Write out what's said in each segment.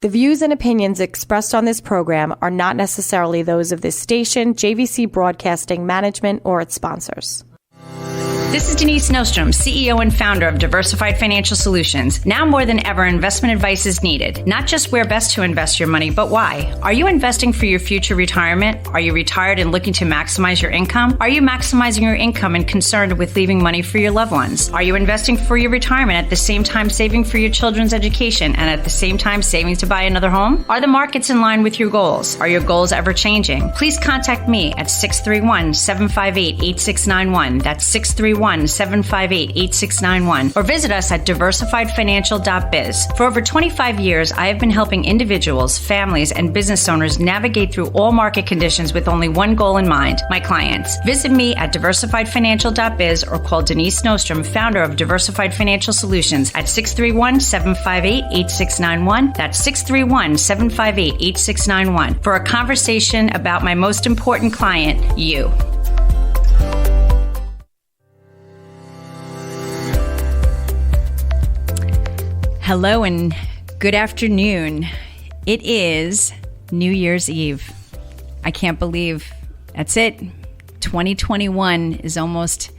The views and opinions expressed on this program are not necessarily those of this station, JVC Broadcasting Management, or its sponsors. This is Denise Nostrom, CEO and founder of Diversified Financial Solutions. Now more than ever, investment advice is needed. Not just where best to invest your money, but why. Are you investing for your future retirement? Are you retired and looking to maximize your income? Are you maximizing your income and concerned with leaving money for your loved ones? Are you investing for your retirement at the same time saving for your children's education and at the same time saving to buy another home? Are the markets in line with your goals? Are your goals ever changing? Please contact me at 631-758-8691. That's 631-758-8691, or visit us at diversifiedfinancial.biz. For over 25 years, I have been helping individuals, families, and business owners navigate through all market conditions with only one goal in mind, my clients. Visit me at diversifiedfinancial.biz or call Denise Nostrom, founder of Diversified Financial Solutions, at 631-758-8691. That's 631-758-8691 for a conversation about my most important client, you. Hello and good afternoon. It is New Year's Eve. I can't believe that's it. 2021 is almost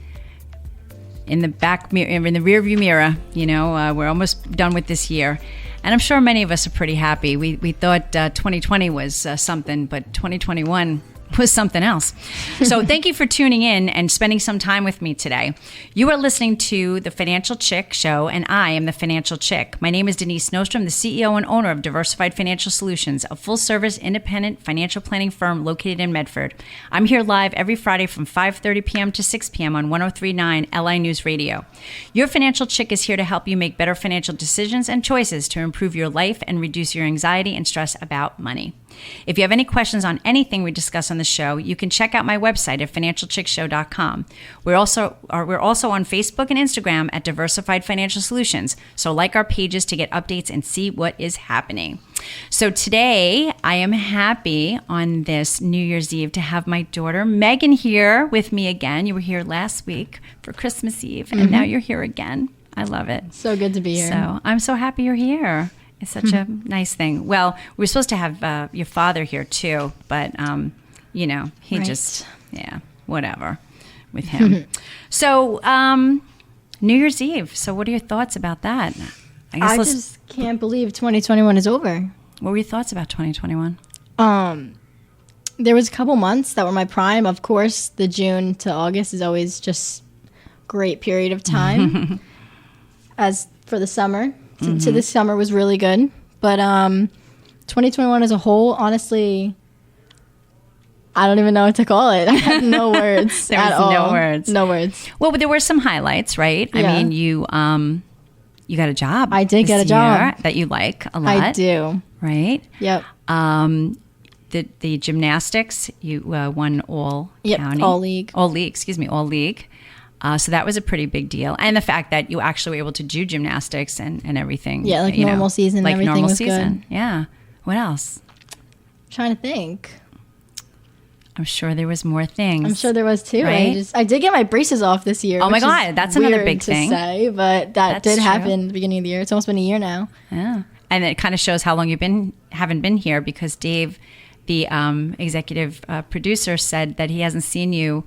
in the back mirror, in the rearview mirror. You know, we're almost done with this year, and I'm sure many of us are pretty happy. We thought 2020 was something, but 2021 was something else. So thank you for tuning in and spending some time with me today. You are listening to The Financial Chick Show, and I am the Financial Chick. My name is Denise Nostrom, the CEO and owner of Diversified Financial Solutions, a full-service independent financial planning firm located in Medford. I'm here live every Friday from 5:30 p.m. to 6 p.m. on 103.9 LI News Radio. Your Financial Chick is here to help you make better financial decisions and choices to improve your life and reduce your anxiety and stress about money. If you have any questions on anything we discuss on the show, you can check out my website at financialchickshow.com. We're also on Facebook and Instagram at Diversified Financial Solutions, so like our pages to get updates and see what is happening. So today, I am happy on this New Year's Eve to have my daughter Megan here with me again. You were here last week for Christmas Eve, and now you're here again. I love it. So good to be here. So I'm so happy you're here. It's such a nice thing. Well, we were supposed to have your father here too, but, you know, he just, whatever with him. So, New Year's Eve. So what are your thoughts about that? I just can't believe 2021 is over. What were your thoughts about 2021? There was a couple months that were my prime. Of course, the June to August is always just great period of time. As for the summer. To this summer was really good, but 2021 as a whole, honestly, I don't even know what to call it. I have no words at all. No words. Well, but there were some highlights, right? Yeah. I mean, you got a job. I did get a job that you like a lot. I do. Right? Yep. The gymnastics, you won all county. All league. All league. So that was a pretty big deal. And the fact that you actually were able to do gymnastics and everything. Yeah, like normal season. Like everything normal was season. Good. Yeah. What else? I'm trying to think. I'm sure there was more things. I'm sure there was too. Right? I did get my braces off this year. Oh my God, that's another big thing. To say, but that did happen at the beginning of the year. It's almost been a year now. Yeah. And it kind of shows how long you haven't been here, because Dave, the executive producer, said that he hasn't seen you.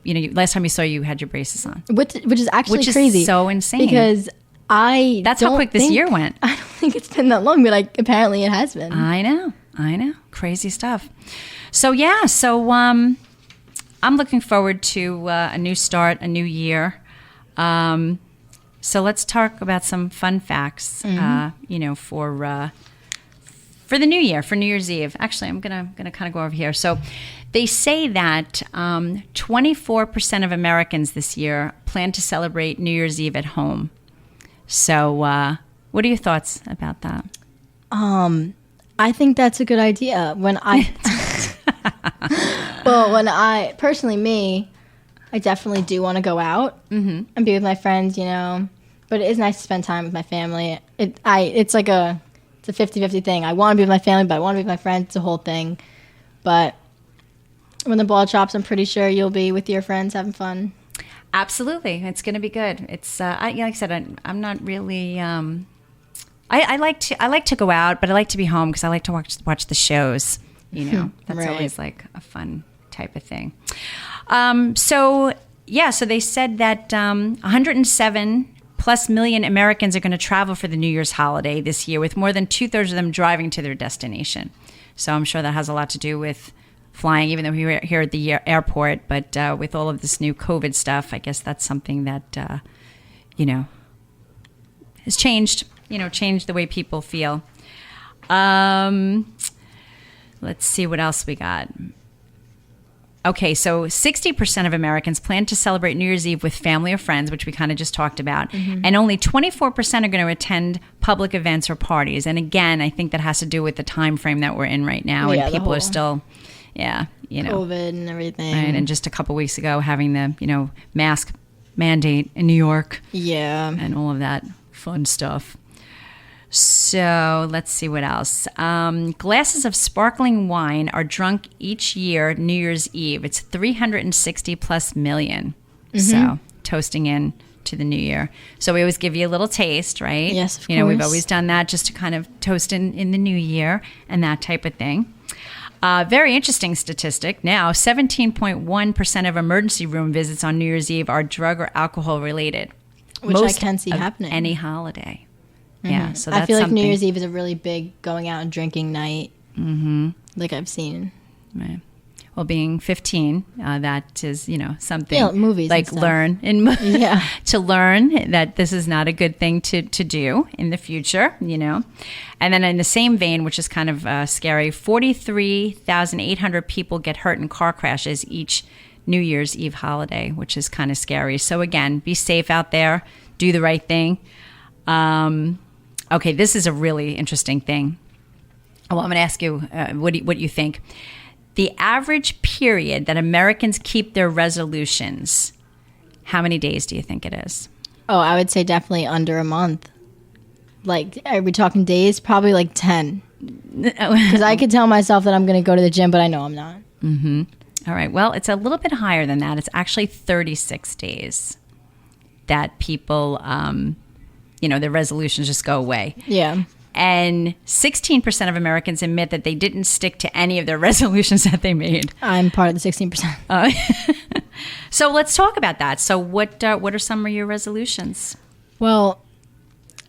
Last time you saw you had your braces on, which is actually crazy. Is so insane, because that's how quick this year went. I don't think it's been that long, but apparently it has been. I know, crazy stuff. So I'm looking forward to a new start, a new year. So let's talk about some fun facts. For the new year, for New Year's Eve. Actually, I'm gonna kind of go over here. So they say that 24% of Americans this year plan to celebrate New Year's Eve at home. So what are your thoughts about that? I think that's a good idea. I definitely do want to go out and be with my friends, but it is nice to spend time with my family. It's a 50-50 thing. I want to be with my family, but I want to be with my friends. It's a whole thing. But when the ball drops, I'm pretty sure you'll be with your friends having fun. Absolutely. It's going to be good. It's like I said, I'm not really... I like to go out, but I like to be home because I like to watch the shows. You know, that's Right. always like a fun type of thing. So they said that 107 plus million Americans are going to travel for the New Year's holiday this year, with more than 2/3 of them driving to their destination. So I'm sure that has a lot to do with flying, even though we were here at the airport. But with all of this new COVID stuff, I guess that's something that, has changed, changed the way people feel. Let's see what else we got. Okay, so 60% of Americans plan to celebrate New Year's Eve with family or friends, which we kind of just talked about. Mm-hmm. And only 24% are going to attend public events or parties. And again, I think that has to do with the time frame that we're in right now. Yeah, and people are still, COVID and everything. Right, and just a couple weeks ago, having the, mask mandate in New York. Yeah. And all of that fun stuff. So let's see what else. Glasses of sparkling wine are drunk each year New Year's Eve. It's 360 plus million. Mm-hmm. So toasting in to the new year. So we always give you a little taste, right? Yes, of course. We've always done that just to kind of toast in the new year and that type of thing. Very interesting statistic. Now, 17.1% of emergency room visits on New Year's Eve are drug or alcohol related. Which I can see happening. Any holiday. Mm-hmm. Yeah, so that's I feel like something. New Year's Eve is a really big going out and drinking night. Mm-hmm. Like I've seen. Right. Well, being 15, that is, something movies like and stuff. learn to learn that this is not a good thing to do in the future, And then in the same vein, which is kind of scary, 43,800 people get hurt in car crashes each New Year's Eve holiday, which is kind of scary. So again, be safe out there, do the right thing. Okay, this is a really interesting thing. Well, I'm going to ask you what you think. The average period that Americans keep their resolutions, how many days do you think it is? Oh, I would say definitely under a month. Like, are we talking days? Probably like 10. Because I could tell myself that I'm going to go to the gym, but I know I'm not. Mm-hmm. All right. Well, it's a little bit higher than that. It's actually 36 days that people, their resolutions just go away. Yeah. And 16% of Americans admit that they didn't stick to any of their resolutions that they made. I'm part of the 16%. So let's talk about that. So what are some of your resolutions? Well,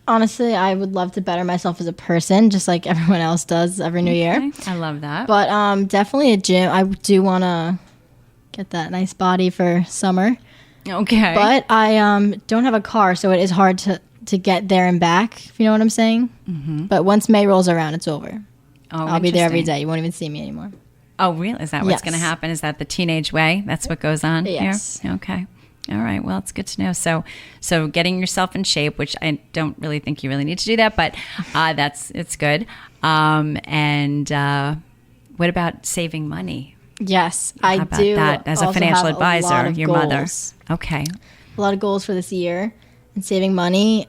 honestly, I would love to better myself as a person, just like everyone else does every new year. I love that. But definitely a gym. I do want to get that nice body for summer. Okay. But I don't have a car, so it is hard to get there and back, if you know what I'm saying. Mm-hmm. But once May rolls around, it's over. Oh, I'll be there every day. You won't even see me anymore. Oh, really? Is that what's going to happen? Is that the teenage way? That's what goes on yes. here? Okay. All right. Well, it's good to know. So getting yourself in shape, which I don't really think you really need to do that, but it's good. And what about saving money? Yes, How about do. That as a financial advisor, your mother. Okay. A lot of goals for this year, and saving money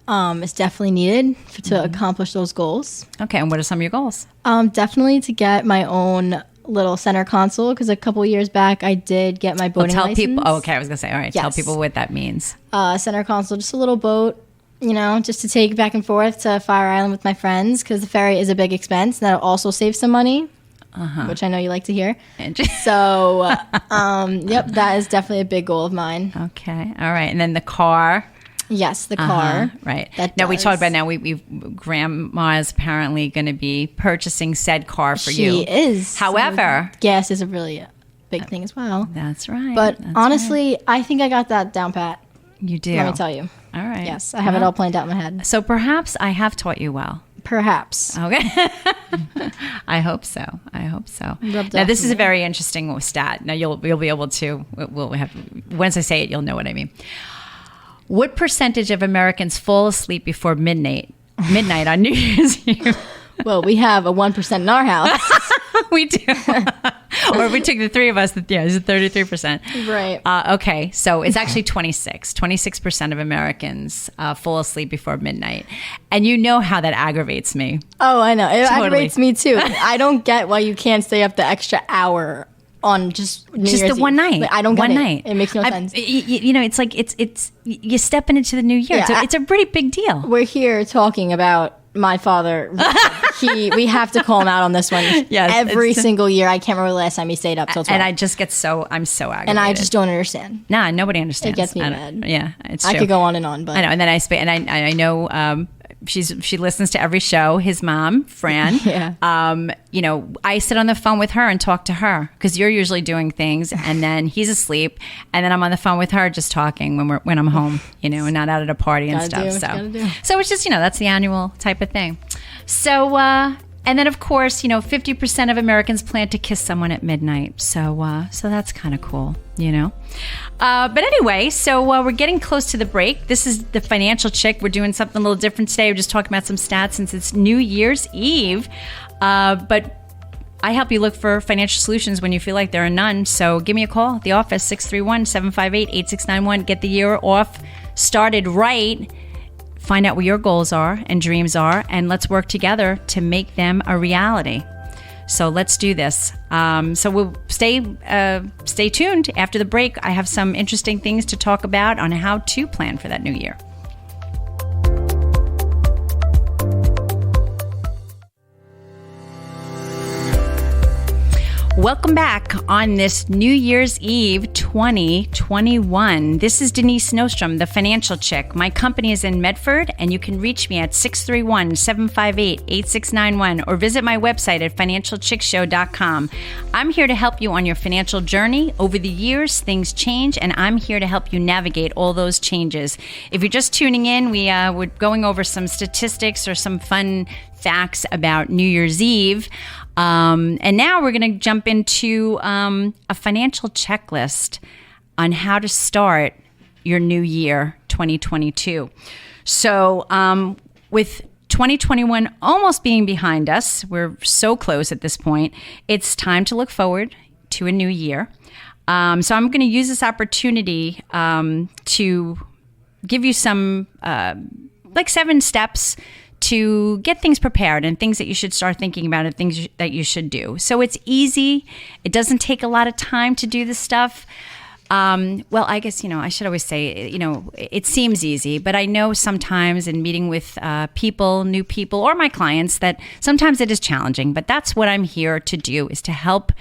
is definitely needed to accomplish those goals. Okay. And what are some of your goals? Definitely to get my own little center console, because a couple years back I did get my boating license. People. Oh, okay. I was gonna say, all right. Yes. Tell people what that means. Center console, just a little boat, just to take back and forth to Fire Island with my friends, because the ferry is a big expense, and that'll also save some money, which I know you like to hear. So, yep, that is definitely a big goal of mine. Okay. All right. And then the car. Yes, the car. Right. Now we talked about grandma's apparently going to be purchasing said car for you. She is. However, so gas is a really big thing as well. That's right. But honestly, I think I got that down pat. You do. Let me tell you. All right. Yes, I have it all planned out in my head. So perhaps I have taught you well. Perhaps. Okay. I hope so. Now this is a very interesting stat. Now you'll be able to. We'll have once I say it, you'll know what I mean. What percentage of Americans fall asleep before midnight on New Year's Eve? Well, we have a 1% in our house. We do. Or if we took the three of us, it's 33%. Right. Okay, so it's actually 26% of Americans fall asleep before midnight. And you know how that aggravates me. Oh, I know. It Totally. aggravates me too. I don't get why you can't stay up the extra hour on just New just Year's the one Eve. night. Like, I don't get one it. night. It makes no sense. It's like it's you're stepping into the new year. Yeah, It's a pretty big deal. We're here talking about my father. We have to call him out on this one. Yes, every single year. I can't remember the last time he stayed up till 12. And I just get I'm so aggravated. And I just don't understand. Nah, nobody understands. It gets me mad. Yeah, it's true. I could go on and on, but I know. And then I know she listens to every show. His mom, Fran. Yeah. I sit on the phone with her and talk to her because you're usually doing things, and then he's asleep, and then I'm on the phone with her just talking when I'm home, and not out at a party and Gotta stuff. do what you gotta do. So it's just that's the annual type of thing. So and then of course 50% of Americans plan to kiss someone at midnight. So that's kind of cool, But anyway, so we're getting close to the break. This is the Financial Chick. We're doing something a little different today. We're just talking about some stats since it's New Year's Eve. But I help you look for financial solutions when you feel like there are none. So give me a call at the office, 631-758-8691. Get the year off started right. Find out what your goals are and dreams are, and let's work together to make them a reality. So let's do this. So we'll stay tuned. After the break, I have some interesting things to talk about on how to plan for that new year. Welcome back on this New Year's Eve 2021. This is Denise Nostrom, the Financial Chick. My company is in Medford, and you can reach me at 631-758-8691 or visit my website at financialchickshow.com. I'm here to help you on your financial journey. Over the years, things change, and I'm here to help you navigate all those changes. If you're just tuning in, we're going over some statistics or some fun facts about New Year's Eve. And now we're going to jump into a financial checklist on how to start your new year, 2022. So with 2021 almost being behind us, we're so close at this point, it's time to look forward to a new year. So I'm going to use this opportunity to give you some 7 steps to get things prepared and things that you should start thinking about and things that you should do. So it's easy. It doesn't take a lot of time to do this stuff. Well, I guess, I should always say, it seems easy, but I know sometimes in meeting with new people, or my clients, that sometimes it is challenging. But that's what I'm here to do, is to help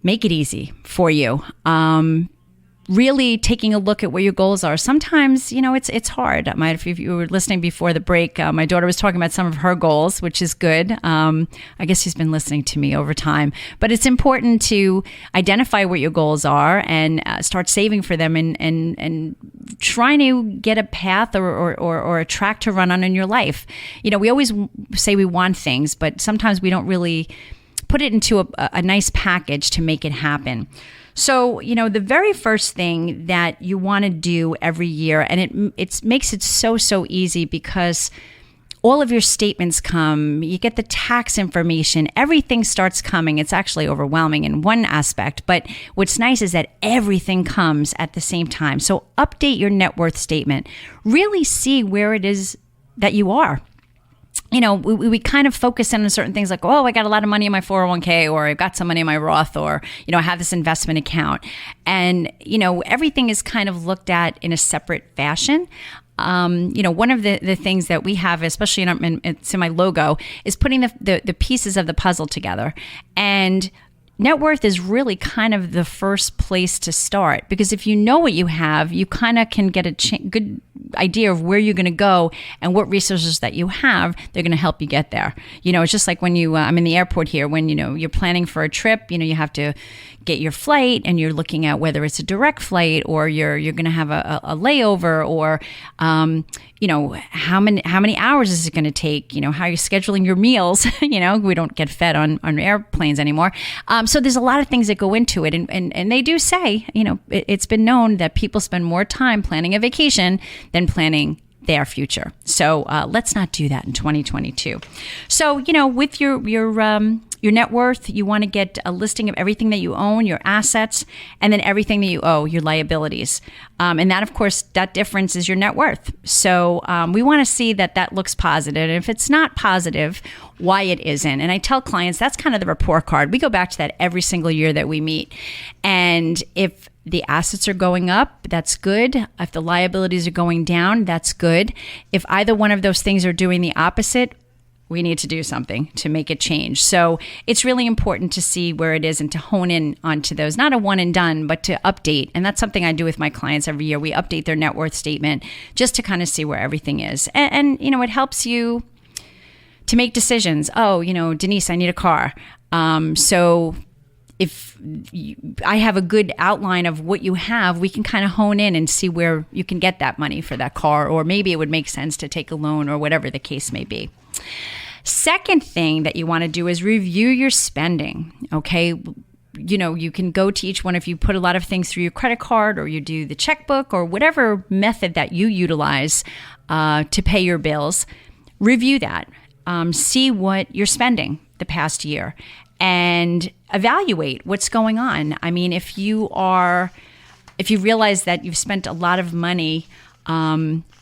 make it easy for you. Really taking a look at what your goals are. Sometimes, it's hard. If you were listening before the break, my daughter was talking about some of her goals, which is good. I guess she's been listening to me over time. But it's important to identify what your goals are and start saving for them and trying to get a path or a track to run on in your life. We always say we want things, but sometimes we don't really put it into a nice package to make it happen. So, the very first thing that you want to do every year, and it makes it so easy because all of your statements come, you get the tax information, everything starts coming. It's actually overwhelming in one aspect, but what's nice is that everything comes at the same time. So update your net worth statement. Really see where it is that you are. We kind of focus on certain things like, I got a lot of money in my 401k, or I've got some money in my Roth, or, I have this investment account. And, everything is kind of looked at in a separate fashion. One of the things that we have, especially it's in my logo, is putting the pieces of the puzzle together. And net worth is really kind of the first place to start, because if you know what you have, you kind of can get a good idea of where you're going to go and what resources that you have, they're going to help you get there. It's just like when I'm in the airport here, when, you're planning for a trip, you have to get your flight and you're looking at whether it's a direct flight or you're going to have a layover, or, how many hours is it going to take? How you're scheduling your meals. We don't get fed on airplanes anymore. So there's a lot of things that go into it. And they do say, it's been known that people spend more time planning a vacation than planning their future. So let's not do that in 2022. So, with your Your net worth, you want to get a listing of everything that you own, your assets, and then everything that you owe, your liabilities. And that, of course, that difference is your net worth. So we want to see that that looks positive. And if it's not positive, why it isn't. And I tell clients that's kind of the report card. We go back to that every single year that we meet. And if the assets are going up, that's good. If the liabilities are going down, that's good. If either one of those things are doing the opposite, we need to do something to make it change. So it's really important to see where it is and to hone in onto those, not a one and done, but to update. And that's something I do with my clients every year. We update their net worth statement just to kind of see where everything is. And it helps you to make decisions. Oh, Denise, I need a car. So if I have a good outline of what you have, we can kind of hone in and see where you can get that money for that car, or maybe it would make sense to take a loan or whatever the case may be. Second thing that you want to do is review your spending. Okay. You can go to each one if you put a lot of things through your credit card, or you do the checkbook, or whatever method that you utilize to pay your bills. Review that. See what you're spending the past year and evaluate what's going on. I mean, if you realize that you've spent a lot of money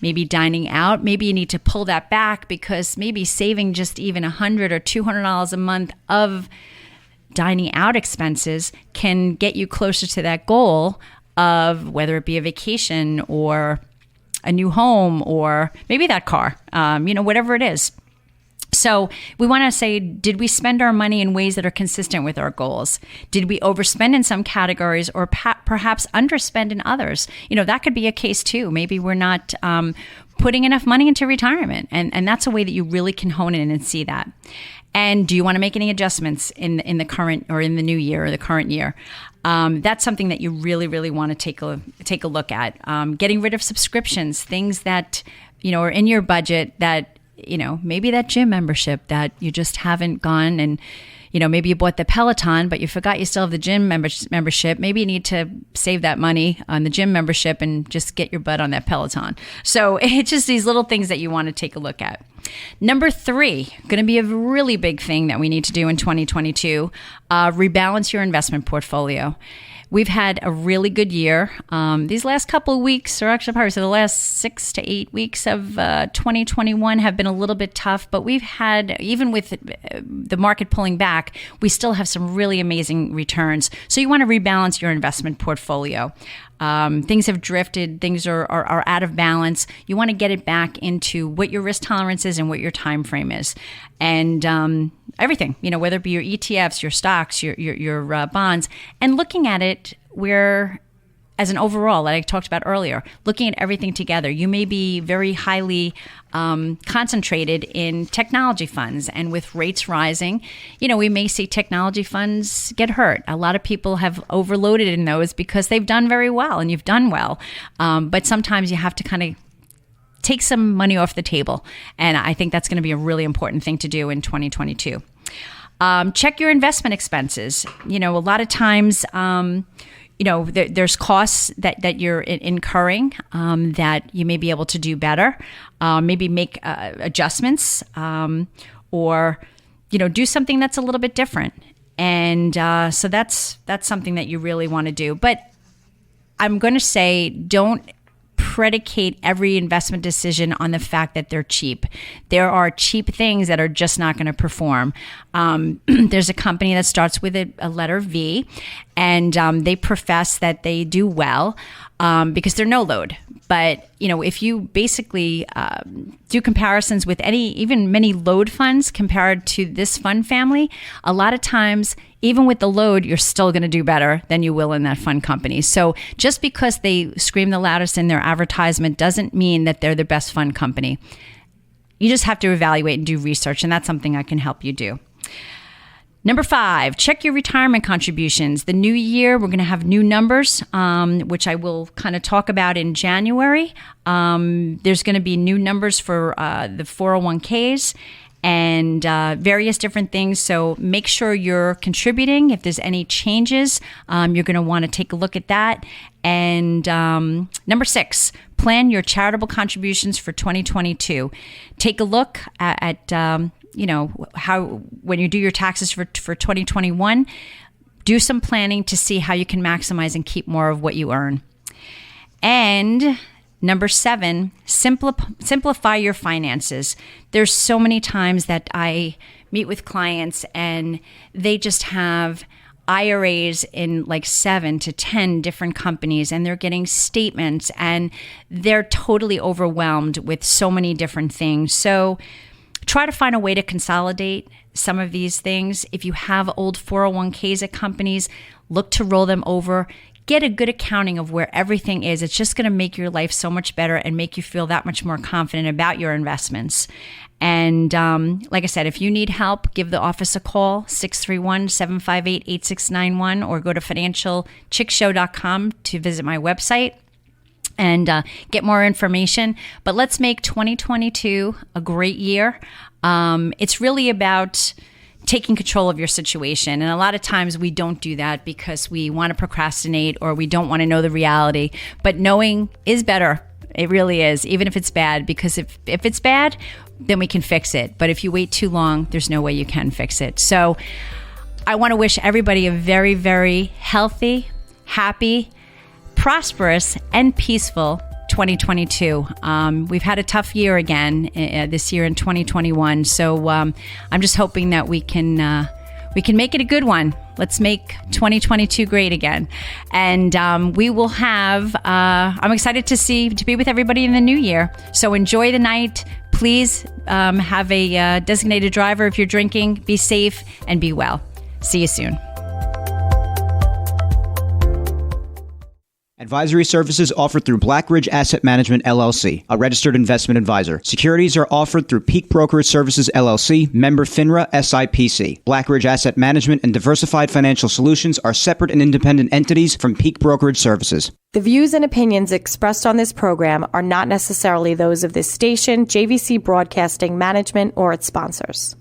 maybe dining out, maybe you need to pull that back, because maybe saving just even $100 or $200 a month of dining out expenses can get you closer to that goal of whether it be a vacation or a new home or maybe that car, whatever it is. So we want to say, did we spend our money in ways that are consistent with our goals? Did we overspend in some categories or perhaps underspend in others? That could be a case too. Maybe we're not putting enough money into retirement. And that's a way that you really can hone in and see that. And do you want to make any adjustments in the current or in the new year or the current year? That's something that you really, really want to take a look at. Getting rid of subscriptions, things that, are in your budget that, maybe that gym membership that you just haven't gone, and, maybe you bought the Peloton, but you forgot you still have the gym membership. Maybe you need to save that money on the gym membership and just get your butt on that Peloton. So it's just these little things that you want to take a look at. Number 3, going to be a really big thing that we need to do in 2022, rebalance your investment portfolio. We've had a really good year. These last couple of weeks, or actually probably the last 6 to 8 weeks of 2021 have been a little bit tough, but we've had, even with the market pulling back, we still have some really amazing returns. So you want to rebalance your investment portfolio. Things have drifted, things are out of balance. You want to get it back into what your risk tolerance is and what your time frame is. And everything, whether it be your ETFs, your stocks, your bonds, and looking at it where, as an overall, like I talked about earlier, looking at everything together. You may be very highly concentrated in technology funds, and with rates rising, we may see technology funds get hurt. A lot of people have overloaded in those because they've done very well, and you've done well. But sometimes you have to kind of take some money off the table, and I think that's going to be a really important thing to do in 2022. Check your investment expenses. A lot of times, there's costs that you're incurring that you may be able to do better. Maybe make adjustments or, do something that's a little bit different. And so that's something that you really want to do. But I'm going to say, don't predicate every investment decision on the fact that they're cheap. There are cheap things that are just not going to perform. There's a company that starts with a letter V, and they profess that they do well because they're no load. But, if you basically do comparisons with even many load funds compared to this fund family, a lot of times, even with the load, you're still going to do better than you will in that fund company. So just because they scream the loudest in their advertisement doesn't mean that they're the best fund company. You just have to evaluate and do research, and that's something I can help you do. Number 5, check your retirement contributions. The new year, we're going to have new numbers, which I will kind of talk about in January. There's going to be new numbers for the 401ks and various different things. So make sure you're contributing. If there's any changes, you're going to want to take a look at that. And number 6, plan your charitable contributions for 2022. Take a look at when you do your taxes for 2021, do some planning to see how you can maximize and keep more of what you earn. And number 7, simplify your finances. There's so many times that I meet with clients and they just have IRAs in like 7 to 10 different companies, and they're getting statements and they're totally overwhelmed with so many different things. So try to find a way to consolidate some of these things. If you have old 401ks at companies, look to roll them over. Get a good accounting of where everything is. It's just going to make your life so much better and make you feel that much more confident about your investments. And like I said, if you need help, give the office a call, 631-758-8691, or go to financialchickshow.com to visit my website and get more information. But let's make 2022 a great year. It's really about taking control of your situation. And a lot of times we don't do that because we want to procrastinate or we don't want to know the reality. But knowing is better. It really is, even if it's bad, because if it's bad, then we can fix it. But if you wait too long, there's no way you can fix it. So I want to wish everybody a very, very healthy, happy, prosperous, and peaceful 2022. We've had a tough year again this year in 2021. So I'm just hoping that we can make it a good one. Let's make 2022 great again. And we will have, I'm excited to be with everybody in the new year. So enjoy the night. Please have a designated driver if you're drinking. Be safe and be well. See you soon. Advisory services offered through Blackridge Asset Management, LLC, a registered investment advisor. Securities are offered through Peak Brokerage Services, LLC, member FINRA, SIPC. Blackridge Asset Management and Diversified Financial Solutions are separate and independent entities from Peak Brokerage Services. The views and opinions expressed on this program are not necessarily those of this station, JVC Broadcasting Management, or its sponsors.